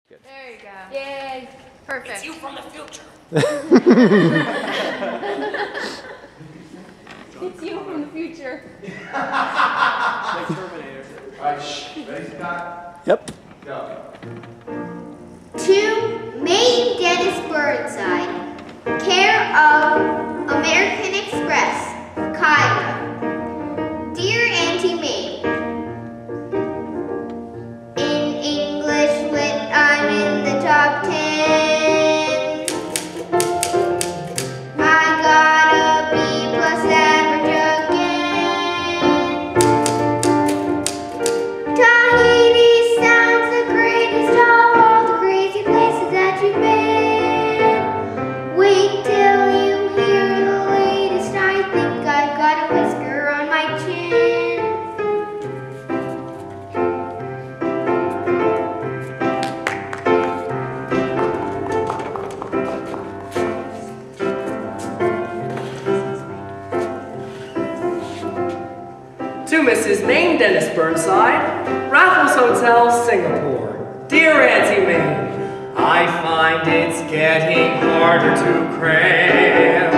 Good. There you go. Yay. Perfect. It's you from the future. It's you from the future. Like Terminator. Alright, ready, Scott? Yep. Go. To Mame Dennis Burnside, care of American Express, Kyla. Dear Auntie Mame, in English when I'm in the top 10, I got a B+ average again. Tahiti sounds the greatest of all the crazy places that you've been. Wait till you hear the latest. I think I've got a whisker on my chin. To Mrs. Mame Dennis Burnside, Raffles Hotel, Singapore. Dear Auntie Mame, I find it's getting harder to cram.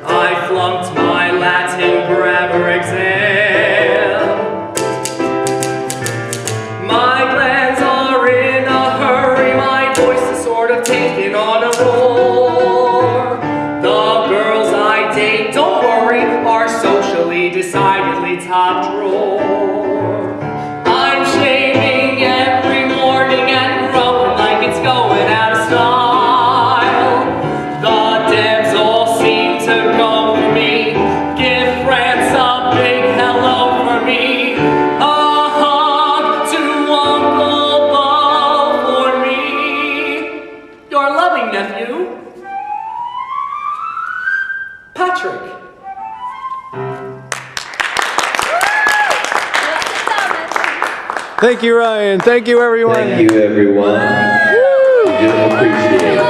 I flunked my Latin grammar exam. My glands are in a hurry, my voice is sort of taking on a roar. The girls I date, don't worry, are socially decidedly top drawer. I'm shaving every morning and growing like it's going out of style. The devs all seem to go for me. Give France a big hello for me. A hug to Uncle Bo for me. Your loving nephew, Patrick. Thank you, Ryan. Thank you, everyone. Thank you, everyone. Do appreciate it.